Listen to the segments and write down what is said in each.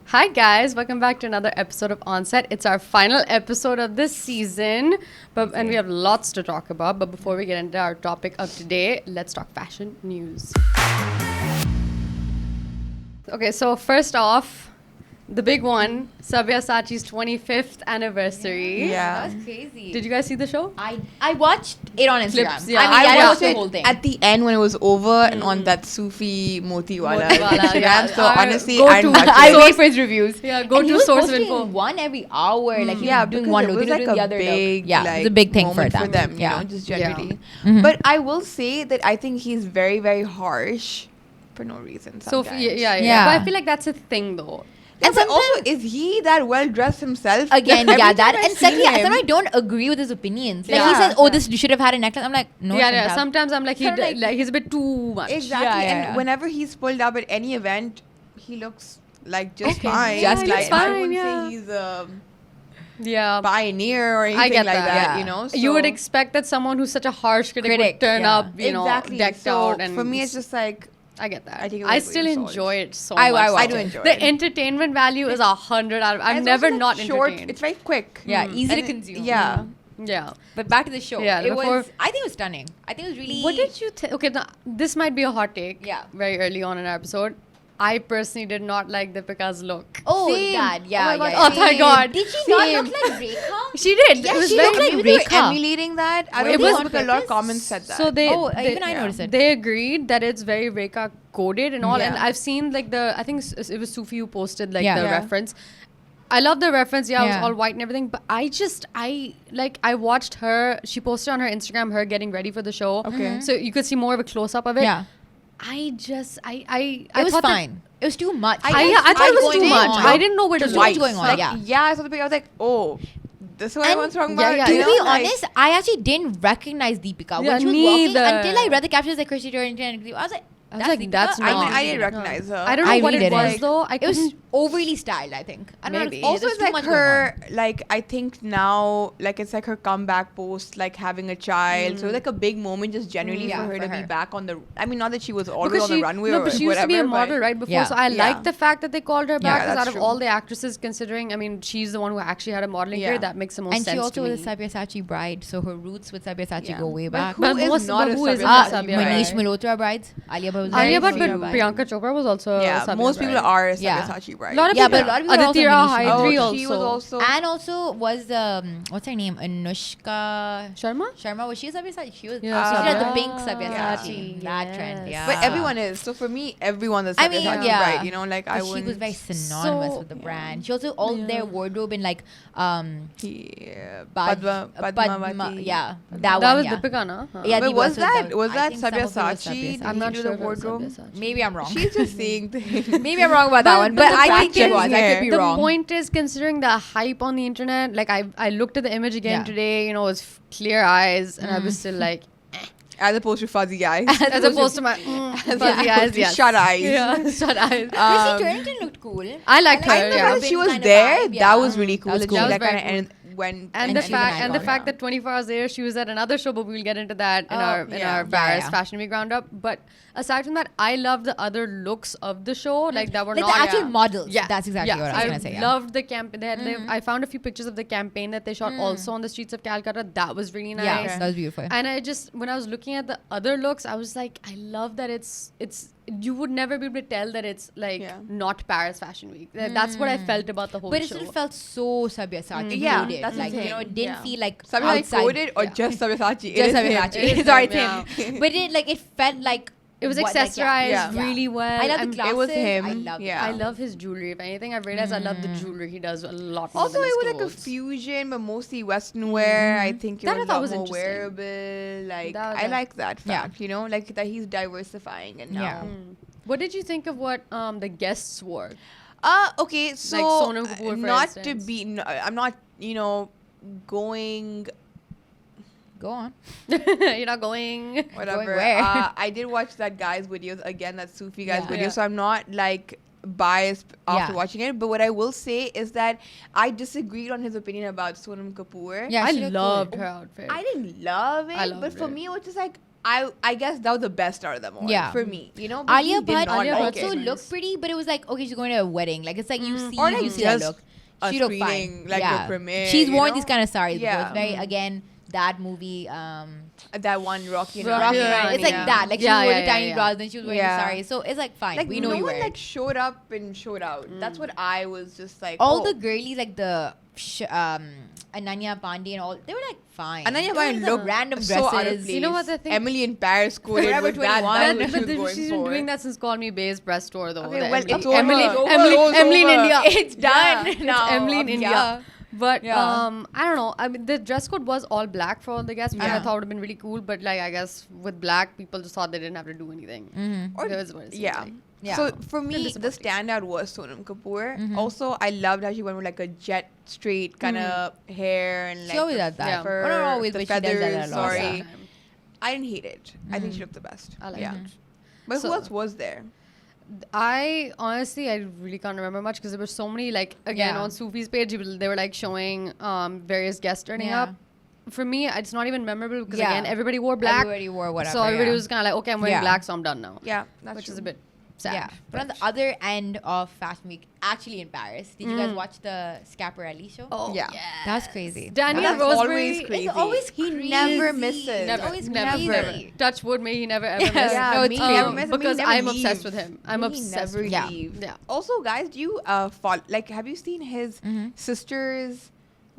Hi guys, welcome back to another episode of Onset. It's our final episode of this season, and we have lots to talk about. But before we get into our topic of today, let's talk fashion news. Okay, so first off, the big one, Sabyasachi's 25th anniversary. Yeah. That's crazy. Did you guys see the show? I watched it on Instagram. Clips, yeah. I watched the it whole thing. at the end when it was over and on that Sufi Motiwala Instagram. yeah. So honestly, Go I to- didn't watch I it. wait for his reviews. Yeah, go And he to was source of posting info. one every hour. Like he Yeah, was doing because one it look, was he was like doing the a other big, look. Yeah, like, it's a big thing for moment them. you Yeah. know, just generally. Mhm. But I will say that I think he's very, very harsh for no reason. So Sometimes. Yeah. But I feel like that's a thing though. And And also, is he that well dressed himself? Again, Every yeah, time that. I And see secondly, him- I don't agree with his opinions. Like he Yeah. says, "Oh, this you should have had a necklace." I'm like, no, it yeah, shouldn't yeah. have. Sometimes I'm like, Sort of like- he's a bit too much. Exactly. Yeah, yeah, And yeah. whenever he's pulled up at any event, he looks like just Okay, fine. just like, fine. I wouldn't Yeah. say he's a Yeah. pioneer or anything I get like that. that, Yeah. you know? You would So- expect that someone who's such a harsh critic would Critic, turn yeah. up, you know, exactly. decked so out. And for me, it's just like, I get that. I take it I with a still grain of salt. enjoy it so I much. watch I do it. enjoy The it. entertainment value is 100 out of. And I'm it's never also, like, not short. entertained. It's very quick. Yeah, easy to And consume. Yeah. Yeah. But back to the show. Yeah, it before- was. I think it was stunning. I think it was really. What did you think? Okay, now, this might be a hot take. Yeah. Very early on in our episode. I personally did not like Deepika's look. Oh, Same. God, yeah, Oh my yeah. God, Oh, thank same. God. Did she not Same. look like Rekha? She did. Yeah, it was she very. looked like Maybe they were Rekha. emulating that. I don't It know was- because a lot of comments said that. So they, Oh, they even I noticed it. They agreed that it's very Rekha coded and all, and Yeah. I've seen like I think it was Sufi who posted like Yeah. the Yeah. reference. I love the reference. Yeah, it was Yeah. all white and everything. But I watched her. She posted on her Instagram her getting ready for the show. Okay. So you could see more of a close up of it. Yeah. I It was thought that- fine. It was too much. I thought it was too going much. on. I didn't know where to Just look. what's going on. Like, Yeah. I saw the picture. I was like, oh, this is what And- everyone's talking yeah, about. yeah, To you be know, honest, I actually didn't recognize Deepika Yeah, when she was neither. walking until I read the captions like Christy Turner. I was like, I was like, Deepika? that's not. I didn't recognize her. I don't know I what really it was didn't. though. I It was couldn't. overly styled, I think. I don't Maybe. know. Also, There's it's too like much going her, like, I think now, like, it's like her comeback post, like having a child. So, like, a big moment just generally Yeah, for her for to her. be back on the. I mean, not that she was always Because on the runway no, or but she used whatever. to be a but- model right before, Yeah. so I Yeah. like the fact that they called her back. Because that's out of true. all the actresses, considering, I mean, she's the one who actually had a modeling career. Yeah. That makes the most And sense she also to was me. a Sabyasachi bride, so her roots with Sabyasachi Yeah. go way But back. who But is most- not but a who is Sabyasachi Sabya bride? Manish Malhotra brides. Alia Bhatt was Alia there, Bhatt, but Sabya bride. Priyanka Chopra was also. Yeah, Sabya most bride. people are Yeah. Sabyasachi bride. A lot of Yeah, people. but a lot of people are also Aditya Manish Hydri Oh, also. she was also. And also was what's her name? Anushka Sharma. Sharma. Was she a Sabyasachi? She was. Yeah, she had the Sabya. pink Yeah. Sabyasachi. That trend. Yeah. But everyone is. So for me, everyone's a I mean, Sabyasachi yeah. bride. You know, like I But she wouldn't. was very synonymous So- with the Yeah. brand. She also all their wardrobe in like Yeah, Padma, Padmavati. yeah, That one, was yeah. Deepika, no? Huh. Yeah, But Deepa, was so that I think some of it was Sabyasachi? Sabyasachi. I'm not do sure the if it was wardrobe. Sabyasachi. Maybe I'm wrong. She's just saying things. Maybe I'm wrong about that one, but the I point think it is- was. I could be the wrong. point is, considering the hype on the internet, like I looked at the image again Yeah. today, you know, it was clear eyes, and I was still like, As opposed to fuzzy eyes. as opposed to my fuzzy eyes, yes. Shut eyes. Yeah, shut eyes. Chrissy Turlington looked cool. I liked her, I know yeah. that she was Kind of there. vibe, That yeah. was really cool. That was That cool. she That like was kind very of went And And the she's an fact icon, that 24 hours later she was at another show, but we'll get into that in Oh, our yeah. Paris Yeah. Fashion Week roundup. But aside from that, I loved the other looks of the show, like that were Like not the actual yeah. models. Yeah, That's exactly what I was gonna say. Yeah. loved the campaign. I found a few pictures of the campaign that they shot also on the streets of Calcutta. That was really nice. Yeah, that was beautiful. And I just, when I was looking at the other looks, I was like, I love that it's you would never be able to tell that it's like not Paris Fashion Week. That's what I felt about the whole But it show. still felt so Sabyasachi Yeah, coded. that's the like, you thing. know, it didn't Yeah. feel like Sabyasachi outside. coded or Yeah. just Sabyasachi? Just It is him. Sabyasachi. It is Sorry, him, it's him. yeah. But it felt like It was what, accessorized yeah. really well. I love the I'm- glasses. It was him. I love Yeah. I love his jewelry. If anything, I've realized I love the jewelry he does a lot more Also, than it his was like a clothes. fusion, but mostly Western wear. I think it That I was a thought lot was more interesting. wearable. Like, That was I a- like that Yeah. fact, you know, like that he's diversifying and now. Yeah. What did you think of what the guests wore? Okay, so Sonam Kapoor, for not to instance. be, no, I'm not, you know, going Go on. You're not going. whatever. where? I did watch that guy's videos again, that Sufi guy's Yeah. video, Yeah. so I'm not like biased after Yeah. watching it. But what I will say is that I disagreed on his opinion about Sonam Kapoor. Yeah, I she looked loved cool. her outfit. I didn't love it, I but loved for it. me, it was just like, I guess that was the best out of them all. Yeah. For me, you know. But Alia he did Bhatt not like also it. looked pretty, but it was like, okay, she's going to a wedding. Like, it's like you see, Or like you see that just look. a She looked screening, fine. like yeah. a premiere. She's you worn know? these kind of saris. Yeah. It's very, again, that movie. That one Rocky and Rocky Rani. and Rani, It's like yeah. that. Like, she Yeah, wore yeah, the yeah, tiny yeah. bras, then she was wearing Yeah. the sari. So it's like, fine. Like we know no you one wear like it. showed up and showed out. That's what I was just like. All oh. the girlies, like the Ananya Pandey and all, they were like fine. Ananya They were Pandey in the looked random so out of dresses. place. You know what the thing- Emily in Paris quoted Forever with that. 21. That's what But she was going she's been for. doing that since Call Me Bay's breast tour, though. Okay, the well, Emily. it's over. Emily, It's over. Emily, It's Emily in over. India. It's done It's now. Emily in India. Yeah. But Yeah. I don't know. I mean, the dress code was all black for all the guests, which I Yeah. thought would have been really cool. But like, I guess with black, people just thought they didn't have to do anything. Mm-hmm. Or- That was what it seemed Yeah. like. Yeah. So for me, Bit the disappointing. standout was Sonam Kapoor. Mhm. Also, I loved how she went with like a jet straight kind of hair and like She always the does that. Yeah. fur, Well, not always, the but she does that a feathers. lot. Sorry, Yeah. I didn't hate it. I think she looked the best. I like yeah. it. But So- who else was there? I honestly, I really can't remember much because there were so many, like, again, Yeah. on Sufi's page, they were like showing various guests turning Yeah. up. For me, it's not even memorable because, Yeah. again, everybody wore black. Everybody wore whatever. so everybody yeah. was kind of like, okay, I'm wearing Yeah. black, so I'm done now. Yeah, that's Which true. is a bit sad. Yeah. But on the other end of Fashion Week, actually in Paris, did you guys watch the Schiaparelli show? Oh, Yeah. That's crazy. Daniel That's Roseberry. always crazy. It's always He crazy. never misses. It's Never, always never, crazy. never. Touch wood, may he never ever Yes. miss. Yeah, No, it's me true. never miss, me Because never I'm leave. obsessed with him. I'm Me obsessed never with Yeah. leave. Yeah. Also, guys, do you follow? Like, have you seen his sister's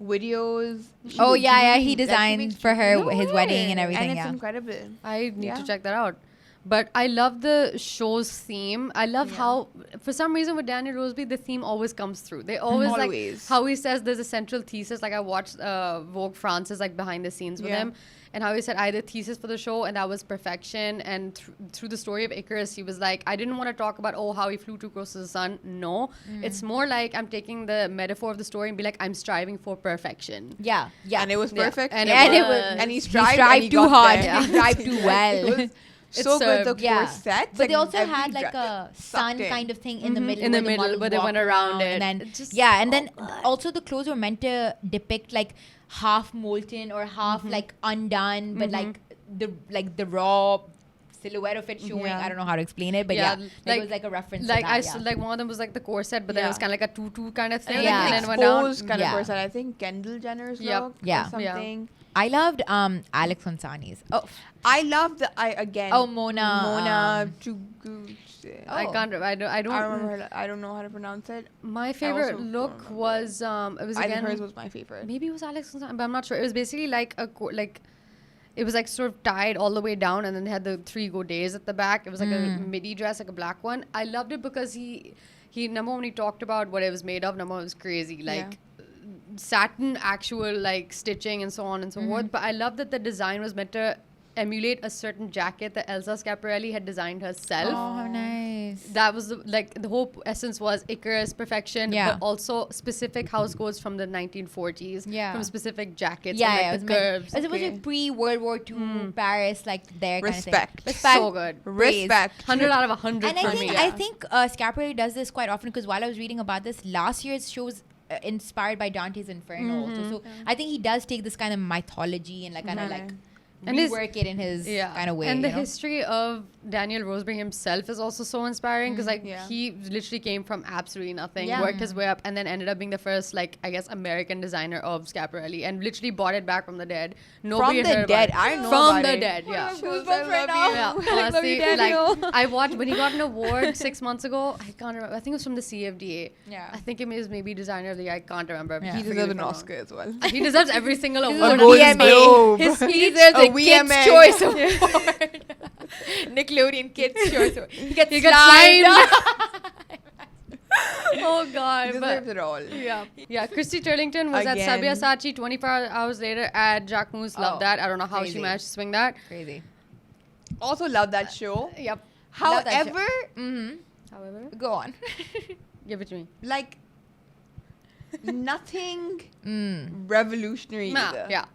videos? Oh, She yeah, makes he dreams. Like, designed makes- for her No his way. wedding and everything. And it's Yeah. incredible. I need Yeah. to check that out. But I love the show's theme. I love how, for some reason, with Daniel Roseby, the theme always comes through. They always like Always. how he says there's a central thesis. Like I watched Vogue France's like behind the scenes with Yeah. him, and how he said I had a thesis for the show, and that was perfection. And through the story of Icarus, he was like, I didn't want to talk about how he flew too close to the sun. No, it's more like I'm taking the metaphor of the story and be like I'm striving for perfection. Yeah. Yeah. And it was Yeah. perfect. And it was- and he He strived, strived and he too got hard. there. He strived too well. It was It so good. The served. Yeah. corsets. But they also every had like dre- a sun sucked in. kind of thing in the middle. In the where middle, models where they walk went around it. And then, It just- yeah, and then oh, God. also the clothes were meant to depict like half molten or half like undone, but like the raw silhouette of it showing. Yeah. I don't know how to explain it, but Yeah, yeah, like- it was like a reference Like to that. like one of them was like the corset, but then it was Yeah. kind of like a tutu kind of thing, Yeah. and then went down. Exposed kind Yeah. of corset. I think Kendall Jenner's Yep. look Yeah. or something. I loved Alex Ansani's. Oh, I love the again. Mona. Chuguchi. I Oh. can't. I don't. I remember. I don't know how to pronounce it. My favorite also look don't remember. was it was I think again hers was my favorite. maybe it was Alex, but I'm not sure. It was basically like like. It was like sort of tied all the way down, and then they had the 3 godets at the back. It was like a midi dress, like a black one. I loved it because he number one, he talked about what it was made of. Number one, it was crazy, like satin, actual like stitching and so on and so forth. But I love that the design was meant to emulate a certain jacket that Elsa Schiaparelli had designed herself. Oh, how nice. That was the whole essence was Icarus perfection, Yeah. but also specific house codes from the 1940s, Yeah. from specific jackets, Yeah, and, yeah, like, it the was curves. meant, it was like pre-World War II Paris, like their Respect. kind of thing. So good. Respect. 100 out of 100 And for I think me. I think Schiaparelli does this quite often because while I was reading about this, last year's show was inspired by Dante's Inferno also. So I think he does take this kind of mythology and like kind of like And his- rework it in his kind of way. And the you know? history of Daniel Roseberry himself is also so inspiring because Yeah. he literally came from absolutely nothing, Yeah. worked his way up, and then ended up being the first, like, I guess, American designer of Schiaparelli, and literally brought it back from the dead. Nobody From had the heard about dead. it. I know From about the it. dead, yeah. Goosebumps I right love now. you. Yeah, I love honestly, you, Daniel. like I watched when he got an award 6 months ago. I can't remember. I think it was from the CFDA. Yeah. I think it was maybe designer of the year. I can't remember. Yeah. He Forgive deserves me an for wrong. Oscar as well. He deserves every single This is award. a Golden VMA. Globe. His He he deserves a a Kids' VMA. Choice Award. Nickelodeon Kids' Choice Award. He gets He gets slimed. Oh God! He but- deserves it all. Yeah. Christy Turlington was Again. at Sabyasachi 24 hours later at Jacquemus. Love Oh, that. I don't know how she crazy. managed to swing that. Crazy. Also love that show. Yep. Love that show. However, However, Go on. give it to me. like nothing revolutionary Nah, either. yeah.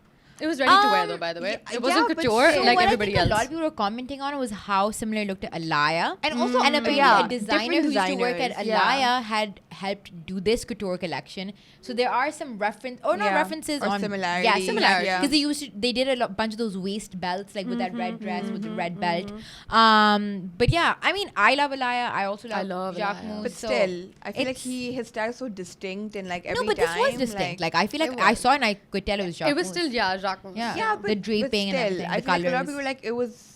It was ready to wear though, by the way. yeah, It wasn't but couture still. like what everybody I think else. a lot of people were commenting on was how similar it looked to Alaya. And also, And apparently yeah, a designer different who used to work at designers, Alaya yeah. had helped do this couture collection. So there are some references or on similarities. Yeah, similarities. Yeah. Because they did a bunch of those waist belts, like with that red dress with the red belt. But yeah, I mean, I love Alaya. I also love Jacques Alaya. Mousse. But So still, I feel like his style is so distinct and like every no, but time. this was distinct. Like I feel like It I was. saw it and I could tell it was Jacques It was Mousse. still, Jacques Mousse. Yeah. but The draping but and still, everything, I the feel like a lot of colours. people were like it was.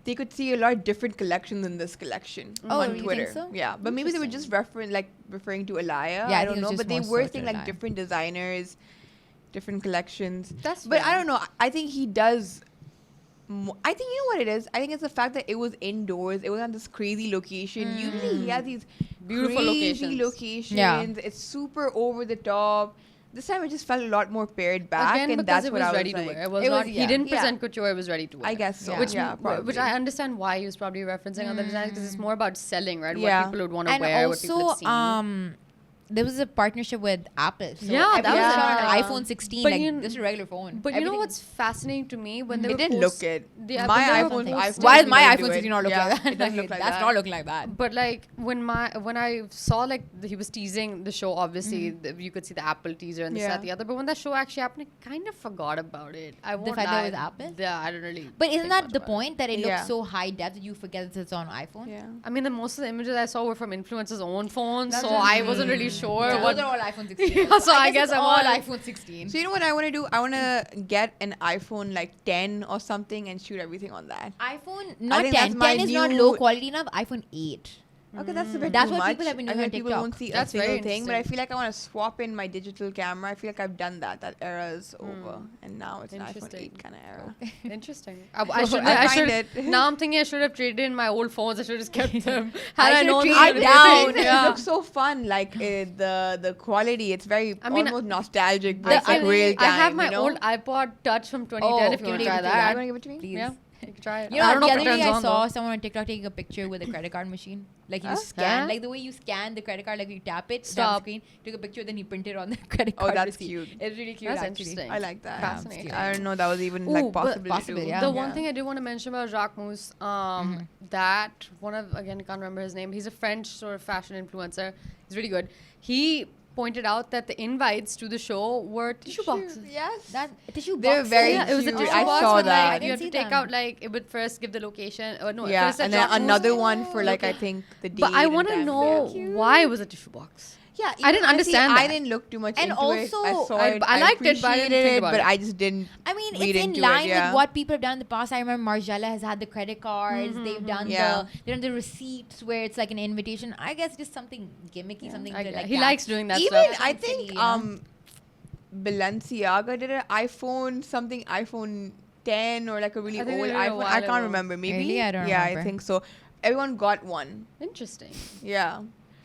They could see a lot of different collections in this collection Oh, on you Twitter. think so? Yeah, but maybe they were just referring to Alaya. Yeah, I I think don't it was know, just but they more were so to saying like Alaya. different designers, different collections. That's But fair. I don't know. I think he does. I think you know what it is. I think it's the fact that it was indoors. It was on this crazy location. Usually he has these Beautiful crazy locations. Yeah. It's super over the top. This time it just felt a lot more pared back, Again, and because that's it what was I was ready like. to wear. It was It was- not. He yeah. didn't Yeah. present couture. It was ready to wear. I guess so. Yeah. Which, probably. which I understand why he was probably referencing other designs because it's more about selling, right? Yeah. What people would want to And wear, what people also, had seen. there was a partnership with Apple. So Yeah, that everyone was shot it. an iPhone 16, But like you- just a regular phone. But you know Everything- what's fascinating to me when they It were didn't look good. Yeah, My but they were iPhone. posting- Why does my doesn't iPhone do it. 16 not look Yeah, like that? it doesn't look like That's that. not looking like that. But like when I saw like he was teasing the show, obviously you could see the Apple teaser and this Yeah. that the other. But when that show actually happened, I kind of forgot about it. I won't fact that it lie. was Apple? Yeah, I don't really. But isn't think that much the about it. point that it looks Yeah. so high depth that you forget that it's on iPhone? Yeah. I mean, most of the images I saw were from influencers' own phones, That's so what- I wasn't really sure So what. those are all iPhone 16. Yeah, so I guess it's I all want- iPhone 16. So you know what I want to do? I want to get an iPhone like 10 or something and shoot everything on that. iPhone not think 10. that's my 10 is not new- low quality enough. iPhone 8. Okay, that's a bit That's too what much. people have been doing I feel on like people TikTok. won't see That's a single very thing, but I interesting. feel like I want to swap in my digital camera. I feel like I've done that. That era is over, and now it's an iPhone Interesting. 8 kind of era. Interesting. I should. I I find should. it. Now I'm thinking I should have traded in my old phones. I should have just kept them. I Had I should've known traded this it would down. happen. It Yeah. looks so fun, like the quality. It's very I mean, almost nostalgic, but The- it's like real time. I have my you know? old iPod Touch from 2010. If you give want it to try to me. You that. want to give it to me? Please. Yeah, you can try it. You know, I don't know the if other it day turns I on saw though. someone on TikTok taking a picture with a credit card machine. Like you scan, Huh? like the way you scan the credit card, like you tap it, tap the Stop. screen, took a picture, then he printed on the credit Oh, card. that's receipt. cute. It's really cute. That's actually. interesting. I like that. Fascinating. I don't know that was even Ooh, like but possible. possible, yeah. The one thing I did want to mention about Jacques Mousse, that one of, again, I can't remember his name. He's a French sort of fashion influencer. He's really good. He pointed out that the invites to the show were tissue boxes. Yes. That tissue box. They're very Yeah, it was a cute. tissue I box saw with, that. like, you I have to didn't see take them. out like it would first give the location. No, Yeah, first said and then Jacques Mousse. another one for like I think the date. But I and want to time. know Yeah. why it was a tissue box. Yeah, I even didn't honestly, understand I that. didn't look too much And into it. I also, saw I- it. I liked it, but I didn't appreciated think it, about but it. I just didn't. I mean, read it's in into line it, yeah. with what people have done in the past. I remember Margiela has had the credit cards. They've done Yeah. they've done the receipts where it's like an invitation. I guess just something gimmicky, something to like He that. likes doing that Even stuff. I Something think silly, you know? Balenciaga did an iPhone something iPhone 10 or like a really I think old they did a iPhone. while I can't ago. remember. Maybe. Really? I don't Yeah, remember. I think so. Everyone got one. Interesting. Yeah.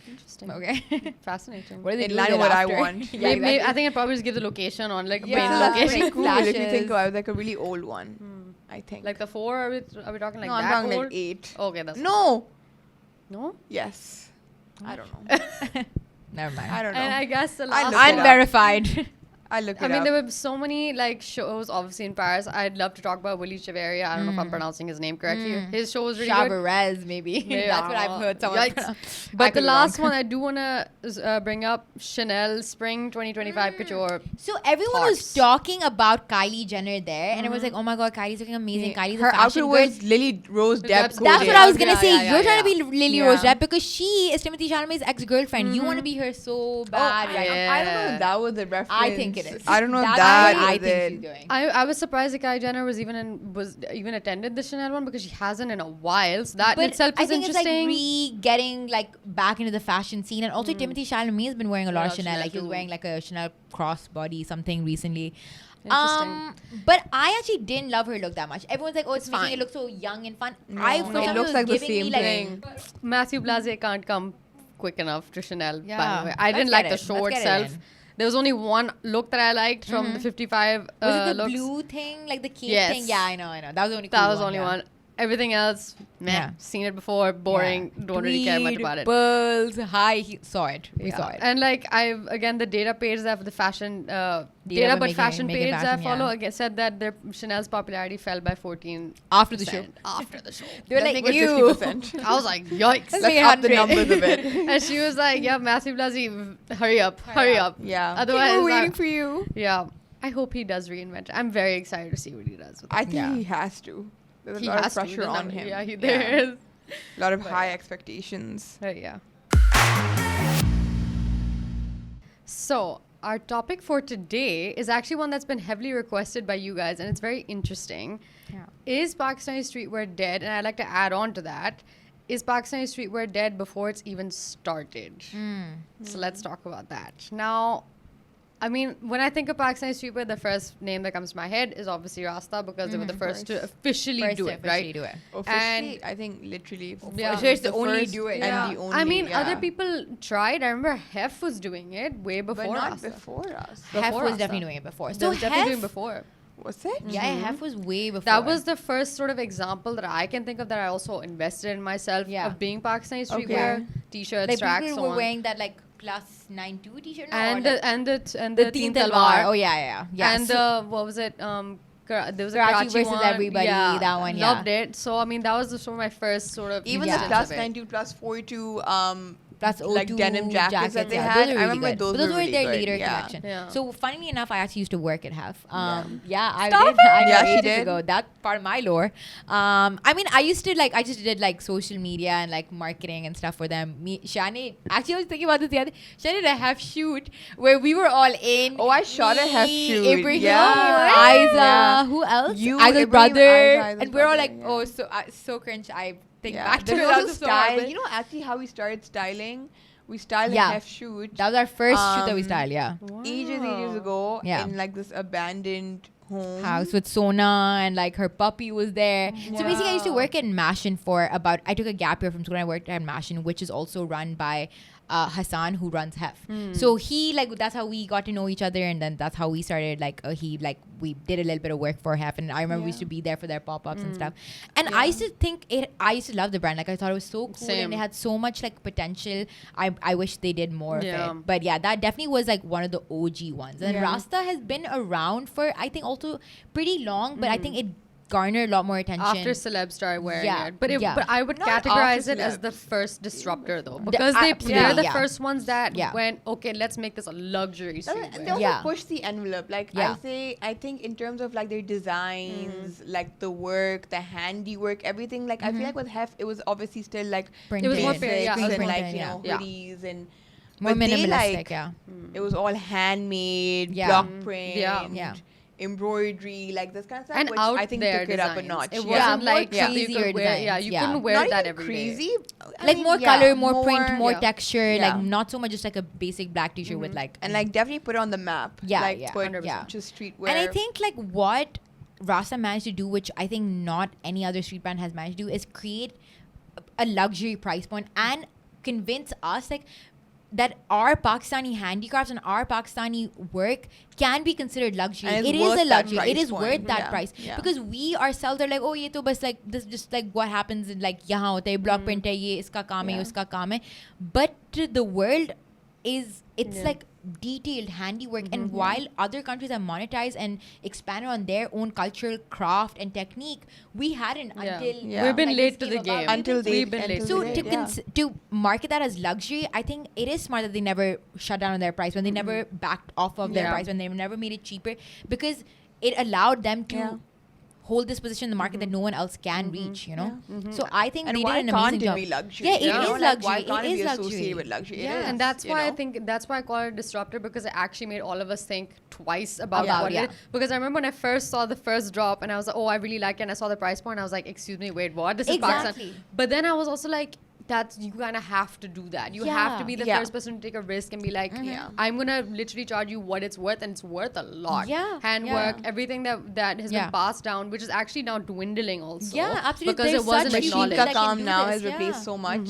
Interesting. Okay. Fascinating. What do they In do line with with it what I after? want. Yeah, Maybe, exactly. I think it probably just give the location on like Yeah. bring So the that's location. pretty cool if you Flashes. think about it. Like a really old one. I think. Like the 4, are we talking like no, I'm that talking old? like 8. Okay, that's No. no. Yes. I don't know. Never mind. I don't know. And I guess the I last looked it up. Unverified. I look it I mean, up. there were so many like shows, obviously in Paris. I'd love to talk about Willy Chaveria. I don't know if I'm pronouncing his name correctly. His show was really good. Schiaparelli, maybe. Yeah. That's what I've heard someone Yikes. pronounce. I But the could be last wrong. one I do want to bring up, Chanel Spring 2025 Couture. So everyone was Thoughts? talking about Kylie Jenner there, and it was like, oh my god, Kylie's looking amazing. Kylie's Her a fashion outfit girl. was Lily Rose Depp. That's That's coded. what I was gonna Yeah, say. yeah, You're trying yeah. to be Lily Yeah. Rose Depp because she is Timothée Chalamet's ex-girlfriend. You want to be her so bad, right? yeah. I don't know if that was a reference. I think it is. I don't know if That's that what I was think it. she's doing. I was surprised that Kylie Jenner was even attended the Chanel one because she hasn't in a while. So that in But itself I is think interesting. it's like getting like back into the fashion scene, and also Timothée Chalamet has been wearing a lot of Chanel. Chanel Like he was too. wearing like a Chanel crossbody something recently. Interesting. But I actually didn't love her look that much. Everyone's like, oh, it's It's making fine. it look so young and fun. No, I no, for it some looks was like the giving me same like thing. Matthew Blasey can't come quick enough to Chanel. By the Yeah. way. I didn't Let's like get the it. show Let's get it itself. in. There was only one look that I liked from the 55 was it the looks. blue thing, like the cape Yes. thing? Yeah, I know. That was the only. That cool was the one, only yeah. one. Everything else, meh. Yeah. Seen it before, boring. Don't really care much Tweed, about it. pearls, high heel. Saw it. We saw it. And like again, the data page that the fashion Data data, but make it- fashion make it page that I fashion, follow yeah. again said that their Chanel's popularity fell by 14 After the show. After the show. They were I like, think it's ew. 50%. I was like, yikes. Let's Let's make it up the 100. numbers a bit. And she was like, yeah, Matthew Blasey, hurry up. Yeah. Otherwise, we're waiting for you. yeah. I hope he does reinvent it. I'm very excited to see what he does with I it. think he has to. There's a He lot of has to. pressure There's on not- him. Yeah, there is. A lot of high expectations. Yeah. So, our topic for today is actually one that's been heavily requested by you guys, and it's very interesting. Yeah. Is Pakistani streetwear dead? And I'd like to add on to that. Is Pakistani streetwear dead before it's even started? So, let's talk about that. Now, I mean, when I think of Pakistani streetwear, the first name that comes to my head is obviously Rasta, because they were the first to officially do it, right? Officially, I think literally. Yeah. officially It's the only first do it. And the only. I mean, yeah. other people tried. I remember Hef was doing it way before but not Rasta. before us. Hef Before was Rasta. definitely doing it before. They So was definitely doing Hef, before. Was it? yeah, Hef was way before. That was the first sort of example that I can think of that I also invested in myself Yeah. of being Pakistani Okay. streetwear, t-shirts, like tracks, people so were on. wearing that like +92 t-shirt. No, and or, like, the Teen Teen Talwar. Talwar. Oh yeah. And what was it? There was a Karachi Karachi versus one. everybody, Yeah, that one, yeah. Loved it. So I mean, that was sort of my first sort of Even Yeah. the instance of it. +92, +42, plus like O2 denim jackets that they yeah. had. Those are I really remember good. those But those were were really their good, later yeah. collection. Yeah. So funnily enough, I actually used to work at Hef. I Stop did. I know Yeah, she ages did. ago. That part of my lore. I mean, I just did like social media and like marketing and stuff for them. Shani, actually, I was thinking about this the other. Shani did a Hef shoot where we were all in. Oh, I shot a Hef Me, shoot. Ibrahim, Yeah. Isa, Yeah. who else? You, Isa's Ibrahim, brother, Isa's and we're all brother, like, yeah. oh, so cringe. I think Yeah. back to There's it. also That was so style. horrible. You know, actually, how we started styling? We styled Yeah. a Hef shoot That was our first shoot that we Um, styled. Yeah. ages ago Yeah. in like this abandoned home. House with Sona, and like her puppy was there. So basically, I used to work at Mashin for about. I took a gap year from school and I worked at Mashin, which is also run by Hassan, who runs Hef. So he that's how we got to know each other, and then that's how we started. We did a little bit of work for Hef, and I remember we used to be there for their pop-ups and stuff. And I used to I used to love the brand. Like I thought it was so cool, Same. and they had so much like potential. I wish they did more Yeah. of it. But yeah, that definitely was like one of the OG ones. And Yeah. Rasta has been around for I think also pretty long, but I think it garnered a lot more attention. After celebs started wearing Yeah, it, but yeah. but I would Not categorize after it as the celebs. first disruptor though, The- because absolutely, they're the yeah. first ones that Yeah. went, okay, let's make this a luxury And they streetwear. also Yeah. push the envelope. Like Yeah. I think in terms of like their designs, like the work, the handiwork, everything. Like I feel like with Hef, it was obviously still like Printed. It was more basics fair, yeah, and screen like printed, you know yeah. hoodies and more but they, minimalistic, like, yeah. it was all handmade, Yeah. block print, Yeah. embroidery, like this kind of stuff, And which out I think there took it up a designs. notch. It Yeah, wasn't more like something you crazier could wear. Yeah, designs, you yeah. couldn't wear Not that even every day. crazy. I Like mean, more yeah, color, more print, more yeah. texture, Yeah. like not so much just like a basic black t-shirt with like and like definitely put it on the map. Yeah, like yeah, put 100%. just streetwear. And I think like what Rasta managed to do, which I think not any other street brand has managed to do, is create a luxury price point and convince us like that our Pakistani handicrafts and our Pakistani work can be considered luxury. And it's It is worth a that luxury. It price is point. worth that Yeah, price. yeah. Because we ourselves are like, oh, ye to bas like this just like what happens in like yahan hota hai, block print hai, ye iska kaam hai, Yeah. uska kaam hai. But the world it's Yeah. like detailed handiwork, and while other countries have monetized and expanded on their own cultural craft and technique, we hadn't Yeah. until Yeah. We've been like, late this to came the about. game. Until they- We've been late. until So they- to yeah. to market that as luxury, I think it is smart that they never shut down on their price, when they never backed off of their Yeah. price, when they never made it cheaper, because it allowed them to Yeah. hold this position in the market that no one else can reach, you know. So I think and they why did an can't amazing it job. be luxury? Yeah, it you is know? Like, luxury. why can't It it is be luxury. associated with luxury? Yeah. It is, And that's you why I know? think that's why I call it disruptor, because it actually made all of us think twice about About, what yeah. it is. Because I remember when I first saw the first drop and I was like, oh, I really like it, and I saw the price point, I was like, excuse me, wait, what? This is Exactly. Pakistan. But then I was also like, that's you kind of have to do that. You have to be the first person to take a risk and be like, I'm gonna literally charge you what it's worth, and it's worth a lot. Handwork, everything that has been passed down, which is actually now dwindling also. Absolutely, because it wasn't acknowledged. Like now has replaced so much.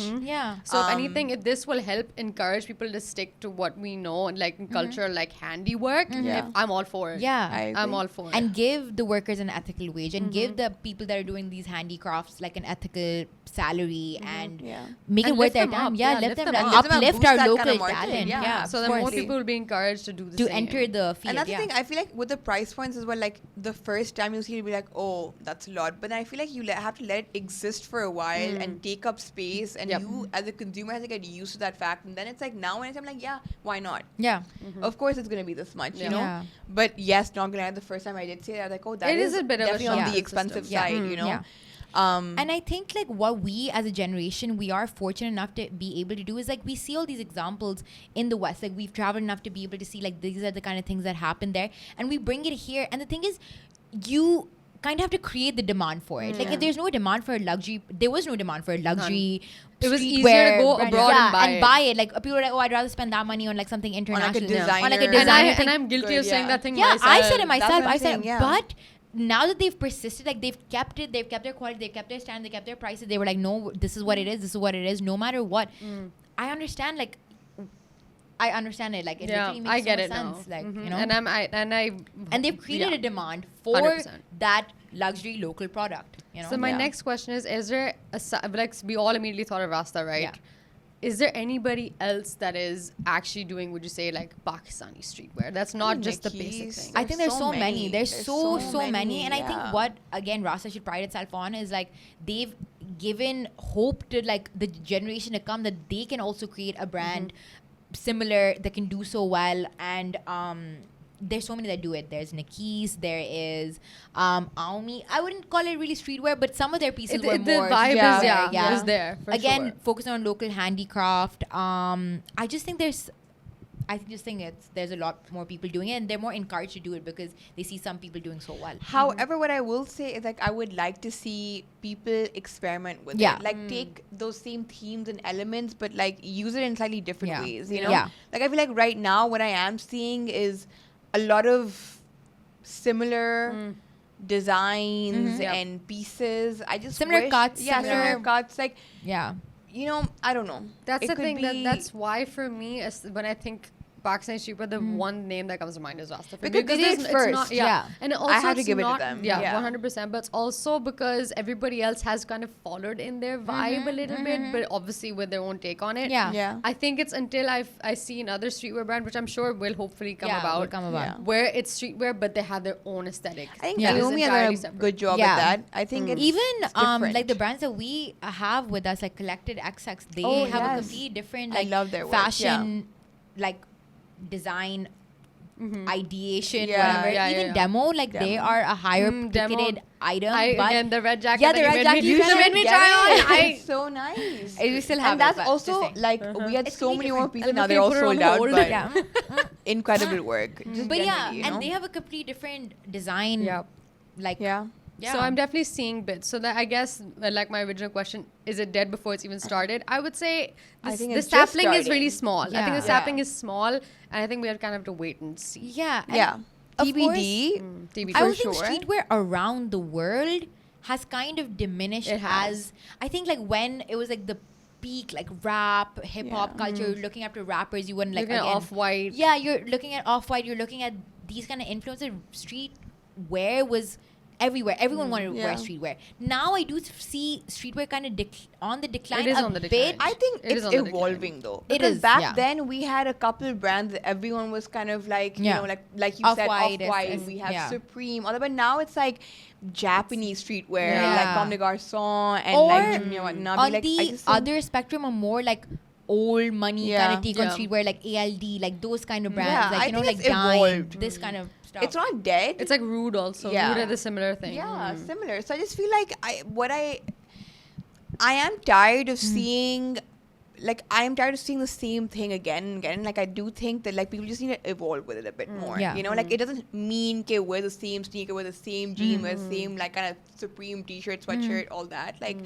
So if anything, if this will help encourage people to stick to what we know and like in culture, like handiwork, I'm all for it. I'm all for it. And give the workers an ethical wage, and give the people that are doing these handicrafts like an ethical salary, and make it worth their time. Lift them up. Uplift our local talent. So that more people will be encouraged to do the same. To enter the field. Another thing, I feel like with the price points as well, like the first time you see it, you'll be like, oh, that's a lot. But then I feel like you have to let it exist for a while and take up space, and you as a consumer has to get used to that fact. And then it's like now when I'm like, why not? Of course it's gonna be this much, you know. But yes, not gonna lie, the first time I did see it, I was like, oh, that is a bit of definitely on the expensive side, you know. And I think like what we as a generation, we are fortunate enough to be able to do is like we see all these examples in the West. Like we've traveled enough to be able to see like these are the kind of things that happen there, and we bring it here. And the thing is, you kind of have to create the demand for it. Like if there's no demand for a luxury, there was no demand for a luxury. It was easier to go abroad and buy it. Like people were like, oh, I'd rather spend that money on like something international, on like a designer. And I'm guilty of saying that thing myself. I said it myself. I said, but now that they've persisted, like they've kept it, they've kept their quality, they've kept their standard, they kept their prices. They were like, no, this is what it is. This is what it is. No matter what. I understand. Like, I understand it. Like, it literally makes so much sense. Like, you know. And they've created a demand for 100%. That luxury local product. You know. So my next question is there like we all immediately thought of Rasta, right? Yeah. Is there anybody else that is actually doing, would you say, like Pakistani streetwear? That's not just the basic thing. I think there's so many. There's so many. And I think what, again, Rasta should pride itself on is like they've given hope to like the generation to come that they can also create a brand similar that can do so well. And there's so many that do it. There's Nikis, there is Aumi. I wouldn't call it really streetwear, but some of their pieces were the more vibe is there for again, sure. focusing on local handicraft. I just think there's a lot more people doing it, and they're more encouraged to do it because they see some people doing so well. However, what I will say is like I would like to see people experiment with it. Like take those same themes and elements, but like use it in slightly different ways. You know, like I feel like right now what I am seeing is a lot of similar designs and pieces. I just similar cuts. Similar cuts. Like you know, I don't know. That's the thing. That's why for me, when I think Pakistani streetwear, the one name that comes to mind is Rasta. Because they did it first. And also I have to give it to them. 100%. But it's also because everybody else has kind of followed in their vibe a little bit, but obviously with their own take on it. I think it's until I see another streetwear brand, which I'm sure will hopefully come about, where it's streetwear, but they have their own aesthetic. I think Naomi has done a good job at that. I think it's even like the brands that we have with us, like Collected XX, they have a completely different like I love their fashion, like design ideation, whatever. Even demo, like they are a higher ticketed item. Again, the red jacket. The red jacket. You made me try on. It's so nice. We still have and that's also like we had so many more pieces. Now they're all sold out. But incredible work. Just but and they have a completely different design. Like So I'm definitely seeing bits. So that I guess, like my original question, is it dead before it's even started? I would say the sapling is really small. I think the sapling is small, and I think we kind of have to wait and see. TBD. I would think streetwear around the world has kind of diminished as I think like when it was like the peak like rap, hip hop culture, you're looking after rappers, you wouldn't like again Off-White. You're looking at Off-White, you're looking at these kind of influencers. Streetwear was everywhere. Everyone wanted to wear streetwear. Now I do see streetwear kind of on the decline. It is on the decline. I think it's evolving though. Because back then we had a couple brands that everyone was kind of like, you know, like you said, Off-White. We have Supreme. But now it's like Japanese streetwear, like Comme des Garçons and like Junior whatnot. On the other spectrum are more like old money kind of take on streetwear, like ALD, like those kind of brands, like you know, like Dime, this kind of stuff. It's not dead. It's like Rude also. Rude had a similar thing. Similar. So I just feel like I am tired of seeing. Like, I'm tired of seeing the same thing again and again. Like, I do think that, like, people just need to evolve with it a bit more. You know, like, it doesn't mean, okay, wear the same sneaker, wear the same jean, wear the same, like, kind of Supreme t-shirt, sweatshirt, all that. Like,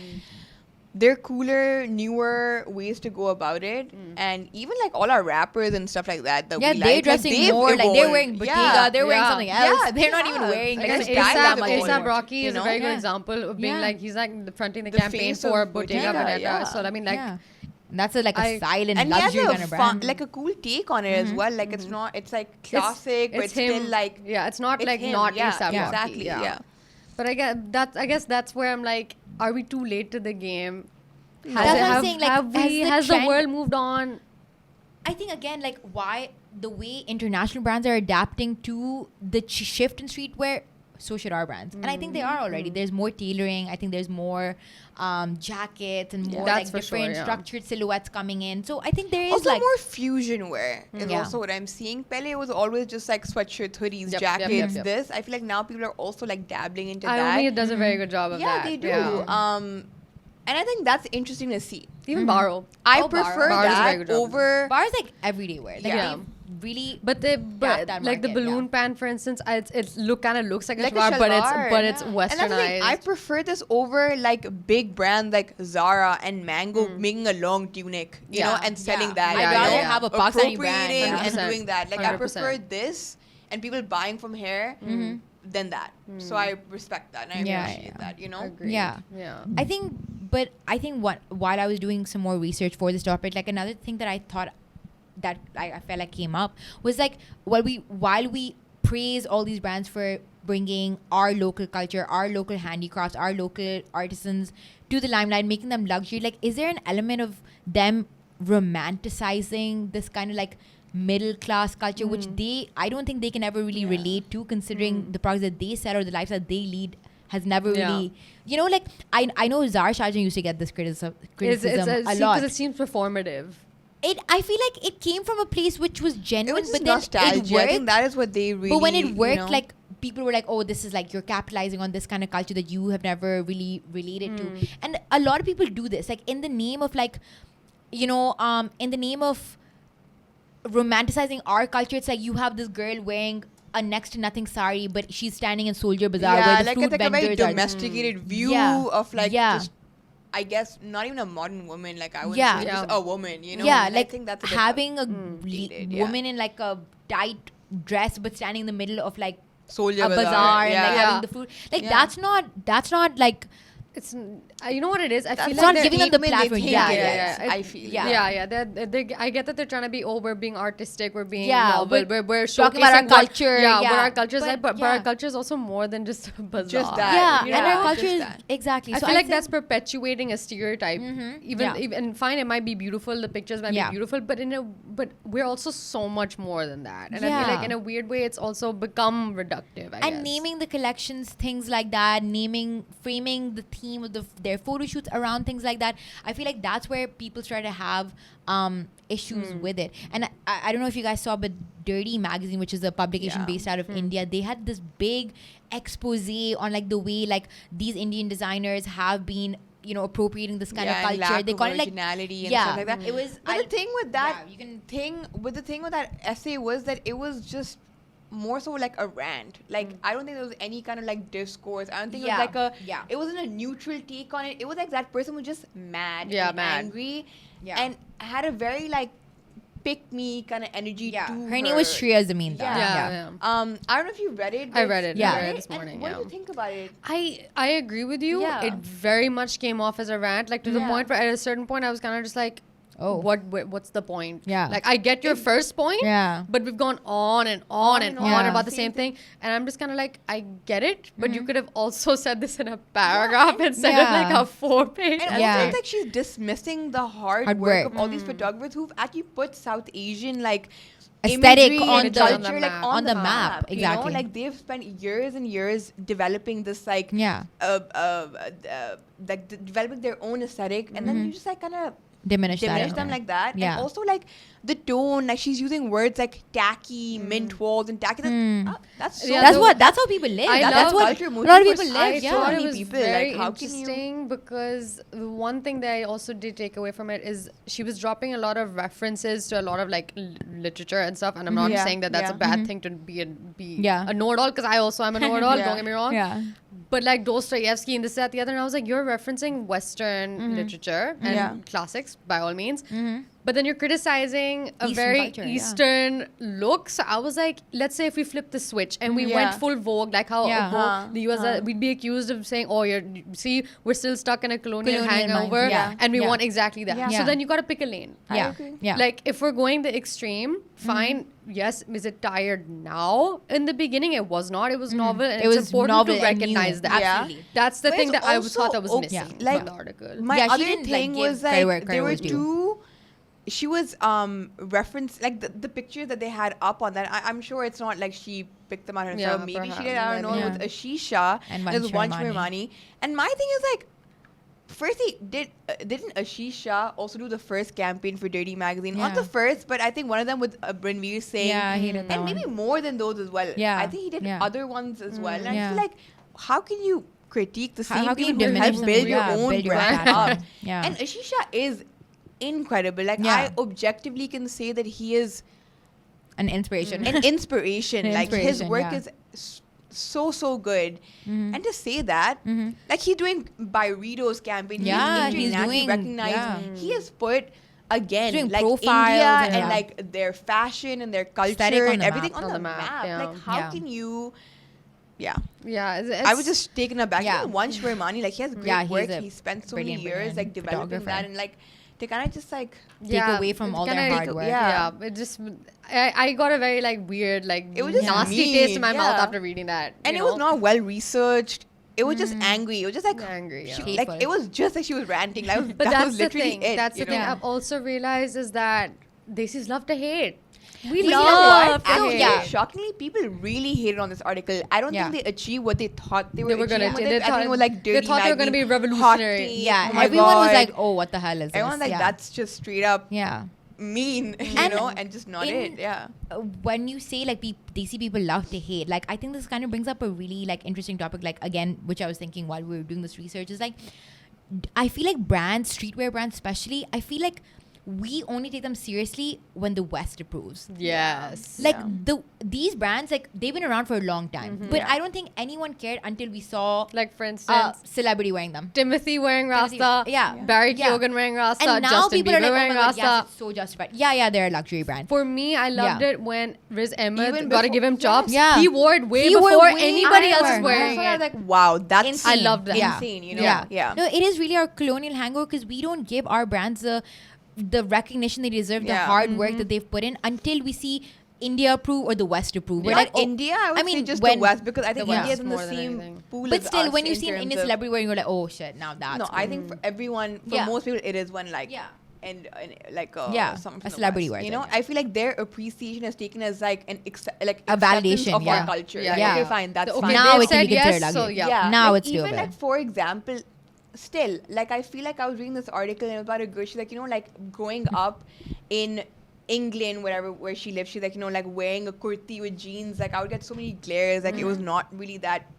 there are cooler, newer ways to go about it, and even like all our rappers and stuff like that. They're dressing more like they're wearing Bottega, they're wearing something else. Yeah, they're not even wearing like ASAP Rocky is a very good example of being like he's like fronting the campaign for Bottega Veneta. So I mean like. That's a silent and luxury kind of brand. Like a cool take on it as well. Like it's not, it's like classic, but it's still like it's not like him. Not ASAP Rocky. Exactly. Yeah. But I guess that's where I'm like, are we too late to the game? Has the world moved on? I think again, like why the way international brands are adapting to the shift in streetwear, so should our brands. And I think they are already. There's more tailoring. I think there's more jackets and more like different structured silhouettes coming in. So I think there is also like more fusion wear is also what I'm seeing. Pele was always just like sweatshirts, hoodies, jackets, this. I feel like now people are also like dabbling into that. I think it does a very good job of that. Yeah, they do. And I think that's interesting to see. Even Baro. I prefer that over... Baro is like everyday wear. Like really, but like the balloon pant, for instance, it kind of looks like a shalwar, but it's westernized. I prefer this over like big brands like Zara and Mango making a long tunic, you know, and selling that. I'd rather have a Pakistani brand and doing that. Like 100%. I prefer this and people buying from here than that. So I respect that and I appreciate that. You know. Agreed. Yeah. I think while I was doing some more research for this topic, like another thing that I thought that I felt like came up was like while we praise all these brands for bringing our local culture, our local handicrafts, our local artisans to the limelight, making them luxury, like is there an element of them romanticizing this kind of like middle class culture which I don't think they can ever really relate to, considering the products that they sell or the lives that they lead has never really, you know, like I know Zara Shahjahan used to get this criticism a lot because it seems performative. I feel like it came from a place which was genuine, but then nostalgia. it worked. I think that is what they really. But when it worked, like people were like, "Oh, this is like you're capitalizing on this kind of culture that you have never really related to." And a lot of people do this, like in the name of like, you know, in the name of romanticizing our culture. It's like you have this girl wearing a next to nothing sari, but she's standing in Soldier Bazaar where the like fruit it's like a very vendors are. domesticated view of like just, I guess, not even a modern woman. Like I would say just a woman, you know. Yeah, and like I think that's having a woman in like a tight dress but standing in the middle of like Soldier a bazaar and like having the food. Like that's not like it's you know what it is. I feel it's like not giving them the platform. I feel. I get that they're trying to be. We're being artistic. We're being novel. We're talking about our culture. What our culture is like. But our culture is also more than just a bazaar. Just that. And our culture is exactly. I feel like that's perpetuating a stereotype. Even fine, it might be beautiful. The pictures might be beautiful, but we're also so much more than that. And I feel like in a weird way, it's also become reductive. I guess. Naming the collections, things like that. Framing the theme of their photo shoots around things like that. I feel like that's where people start to have issues with it. And I don't know if you guys saw, but Dirty Magazine, which is a publication based out of India, they had this big expose on like the way like these Indian designers have been, you know, appropriating this kind of culture. They call it like originality and stuff like that. It was. But the thing with that thing with that essay was that it was just more so like a rant. Like I don't think there was any kind of like discourse. I don't think it was like it wasn't a neutral take on it. It was like that person was just mad and angry and had a very like pick me kind of energy to her. Her name was Shreya Zameen. I don't know if you read it. I read it. I read it this morning. And what do you think about it? I agree with you. It very much came off as a rant, like to the point where at a certain point I was kind of just like, what's the point? Like I get your first point, but we've gone on and on about the same thing, and I'm just kind of like, I get it, but you could have also said this in a paragraph instead of like a 4-page. And also it's like she's dismissing the hard work of all these photographers who've actually put South Asian like aesthetic on culture like on the map. Exactly. You know, like they've spent years and years developing this like developing their own aesthetic, and then you just like kind of diminish them like that. And also like the tone, like she's using words like tacky, mint walls and tacky. That's how people live. That's what a lot of people live. I thought it was very interesting because one thing that I also did take away from it is she was dropping a lot of references to a lot of like literature and stuff, and I'm not saying that that's a bad thing to be a know-it-all, because I also am a know-it-all, don't get me wrong. but like Dostoevsky and this, that, the other. And I was like, you're referencing Western literature and classics by all means. But then you're criticizing a very Eastern look. So I was like, let's say if we flip the switch and we went full Vogue, like how Vogue, the US, we'd be accused of saying, oh, we're still stuck in a colonial hangover and we want exactly that. So then you got to pick a lane. Yeah. Like if we're going the extreme, fine. Yes, is it tired now? In the beginning, it was not. It was novel, and it's important to recognize that. Absolutely. That's the thing that I thought that was missing from the article. My other thing was like there were two. She was reference like the picture that they had up on that. I'm sure it's not like she picked them out herself. Maybe perhaps. She did. I don't know. With Ashisha and there's one Sharmeen. And my thing is like, firstly, didn't Ashisha also do the first campaign for Dirty Magazine? Not the first, but I think one of them with Ranveer Singh. Yeah, he did that and maybe more than those as well. Yeah, I think he did other ones as well. And I feel like, how can you critique the same how people who help build your own brand up? And Ashisha is incredible. Like I objectively can say that he is an inspiration. Like his work is so good. And to say that, like he's doing Byredo's campaign. He's doing recognized. He has put again like India and like their fashion and their culture and everything on the map. Like how can you? I was just taken aback. Even one Sharmeen, like he has great work. He spent so many years like developing that and like. They kind of just like take away from all their hard work. It just I got a very like weird like it was just nasty taste in my mouth after reading that. And it was not well researched. It was just angry. It was just like angry. Like it was just like she was ranting. Like, but that that's was the literally thing. it. That's the thing. I've also realized is that Desis love to hate. We love to shockingly, people really hated on this article. I don't think they achieved what they thought they were going to achieve. I think it was like dirty. They thought they were going to be revolutionary. Everyone was like, "Oh, what the hell is this?" Everyone was like, "That's just straight up mean," you know, and just not it. When you say like Desi people love to hate, like I think this kind of brings up a really like interesting topic. Like again, which I was thinking while we were doing this research is like, I feel like brands, streetwear brands especially, I feel like we only take them seriously when the West approves. Yes. Like these brands, like they've been around for a long time. But I don't think anyone cared until we saw, like for instance, celebrity wearing them. Timothy wearing Rasta. Barry Keoghan wearing Rasta. And now Justin people Bieber are like, wearing oh my God, Rasta. yes, it's so justified. They're a luxury brand. For me, I loved it when Riz Ahmed got to give him chops. Yeah. He wore it way before anybody else was wearing it. I was like, wow, that's insane. I loved that. Insane, you know? No, it is really our colonial hangover because we don't give our brands the recognition they deserve, the hard work that they've put in until we see India approve or the West approve. We're like India, I mean, say just the West because I think India is in the same pool as us. But still, when you see an Indian celebrity wearing, you're like, oh shit, now that's no, I think for everyone, for most people, it is one like and like someone from a celebrity wears. You know, I feel like their appreciation is taken as like a validation of our culture. Okay, fine, that's fine. Now it can be considered ugly. Now it's doable. Even like for example. Still, like I feel like I was reading this article and it was about a girl. She's like, you know, like growing up in England, where she lives, she's like, you know, like wearing a kurti with jeans. Like I would get so many glares. Like it was not really that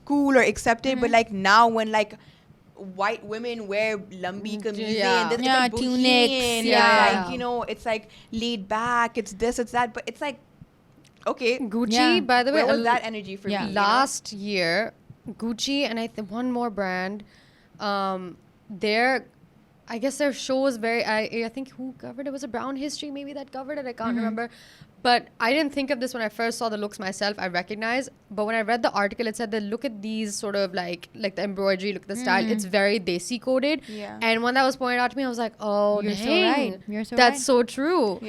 cool or accepted. But like now, when like white women wear lambi kameez and this like tunics, like you know, it's like laid back. It's this, it's that. But it's like, okay, Gucci. By the way, where was that energy for me? Last year, Gucci and I think one more brand. I guess their show was very I think who covered it was a Brown History maybe that covered it, I can't remember, but I didn't think of this when I first saw the looks myself. I recognized, but when I read the article it said that look at these sort of like the embroidery, look at the style, it's very Desi coded, and when that was pointed out to me I was like, oh, you're dang, so right, you're so that's right. so true.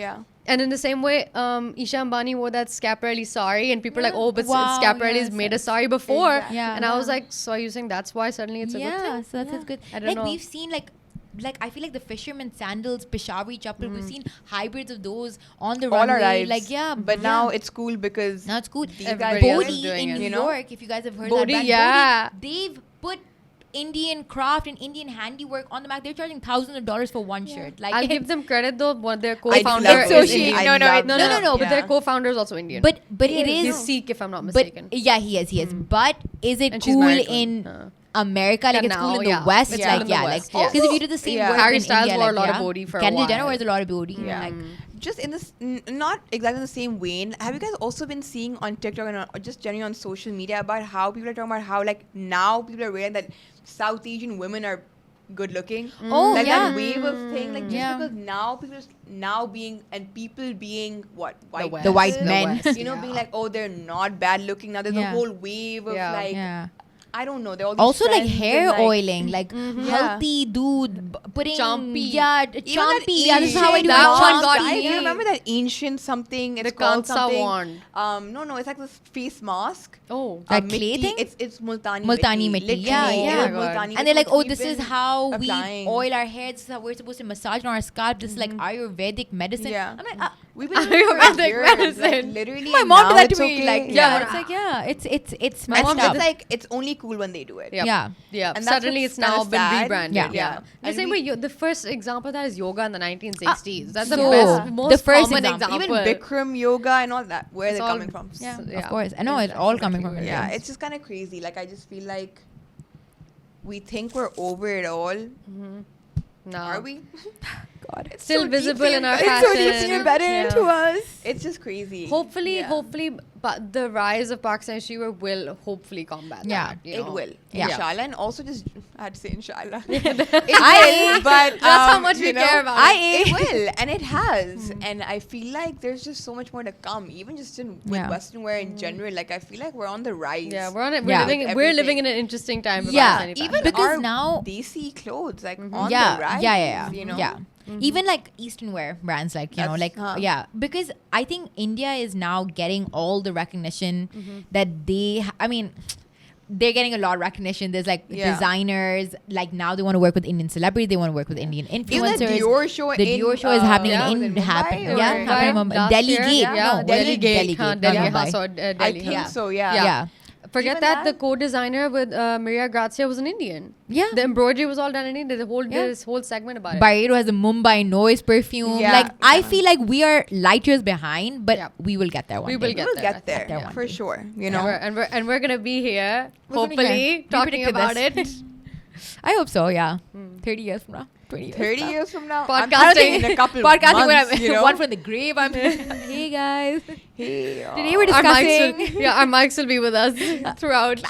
And in the same way, Isha Ambani wore that Schiaparelli sari, and people are like, oh, but Schiaparelli's made a sari before. And I was like, so are you saying that's why suddenly it's a good thing? So that's good. I don't know. We've seen like I feel like the fisherman sandals, Peshawari chappal, we've seen hybrids of those on the runway. Like but now it's cool because now it's cool. Bodhi in New York, if you guys have heard Bodhi, that brand, they've put Indian craft and Indian handiwork on the back. They're charging thousands of dollars for one shirt. Like I'll give them credit though. Their co-founder is Indian. No. But their co-founder is also Indian. But it is. He's Sikh, if I'm not mistaken. He is. But is it cool in America? Like it's cool in the West. Because if you do the same work Harry in Styles India, wore a lot of Bodhi for a while. Kendall Jenner wears a lot of Bodhi. Like just in this, not exactly in the same vein, have you guys also been seeing on TikTok and or just generally on social media about how people are talking about how like now people are realizing that South Asian women are good looking? Oh, like yeah. that wave of thing, like just Yeah. because now people being what white West. The white people, men. West, you know, yeah. being like, oh, they're not bad looking now. There's a Yeah. whole wave of like Yeah. I don't know. They're all these Also like trends hair and, oiling, like Yeah. healthy dude putting Chompy. chompy. Yeah, this is how I do That it. one got Chompy. Do you me. remember that ancient something? It's The called Kansa something. wand. No, it's like this face mask. Oh. That clay mitti. thing? It's multani Multani mitti. mitti. Yeah, Literally, yeah. it was multani And they're like, mitti oh, which this we've is been how applying. we oil our hair. This is how we're supposed to massage on our scalp. This is like Ayurvedic medicine. Yeah. I'm like, We've been doing it for Ayurvedic years, like, medicine. literally. my and mom now did that it's to me. okay. Like, Yeah. it's like, it's My messed mom And did up. it's like it's only cool when they do it. Yep. Yeah. Yeah. And that's Suddenly what's it's now kinda been sad. rebranded. Yeah. Yeah. The And same we- way, the first example of that is yoga in the 1960s. That's the So, best, the most first common example. example. Even Bikram yoga and all that. Where It's they're all- coming from? Yeah, Yeah. of course. I know it's all coming from Exactly. Yeah, Indians. it's just kind of crazy. Like I just feel like we think we're over it all. No. Are we? God, It's Still so visible in our deeply it's so fashion. deeply embedded into us. It's just crazy. Hopefully, Yeah. but the rise of Pakistani streetwear will hopefully combat Yeah. that. You It know? will, Yeah. inshallah, and also just I had to say inshallah. I- but That's how much you we know, care about it will, and it has, and I feel like there's just so much more to come. Even just in with Yeah. Western wear in general, like I feel like we're on the rise. Yeah, we're on it. Yeah. We're Everything. living in an interesting time. For Yeah. Pakistani Even fashion. Because our now- desi clothes like on yeah, the rise. yeah. You know, Yeah. Even like Eastern wear brands, like, you know, That's- like, yeah. Because I think India is now getting all the recognition that I mean, they're getting a lot of recognition. There's like Yeah. designers, like now they want to work with Indian celebrities, they want to work with Indian Even influencers. the Dior show The Dior show is happening yeah, in Mumbai happening. or- Yeah, Mumbai happening in Mumbai. last Delhi year? Gate. Yeah, No, Delhi Gate. Delhi Gate. Delhi not House Mumbai. or Delhi. I think Yeah. so. Yeah. Yeah. Forget Even that, that- the co-designer with Maria Grazia was an Indian. Yeah. The embroidery was all done in India. Yeah. This whole segment about it. Barreiro has a Mumbai noise perfume. Yeah. Like, I Yeah. feel like we are light years behind, but Yeah. we will get there one We day. will get We'll there, get I there, think. Yeah. for sure. You And know, we're gonna be here, We're gonna be hopefully, here. We talking predicted about this. it. I hope so, yeah. 30 years from now. 20 years 30 from now. years from now, Podcasting. I'm thinking in a couple Podcasting months, when you know? I'm one from the grave. I'm hey guys. Hey, Today we're Our discussing. mics will, our mics will be with us throughout.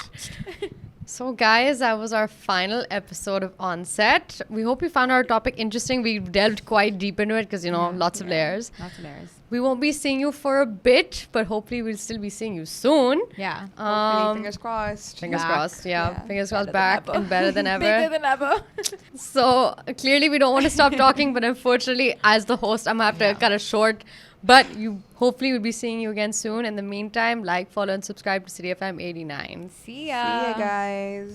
So, guys, that was our final episode of Onset. We hope you found our topic interesting. We delved quite deep into it because, you know, lots of layers. Lots of layers. We won't be seeing you for a bit, but hopefully we'll still be seeing you soon. Yeah. Hopefully, fingers crossed. Fingers Back. crossed, yeah. Yeah. Fingers crossed, Better than back ever. and better than ever. Bigger than ever. So clearly we don't want to stop talking, but unfortunately, as the host, I'm gonna have to cut it short. But you hopefully we'll be seeing you again soon. In the meantime, like, follow, and subscribe to CityFM89. See ya. See ya, guys.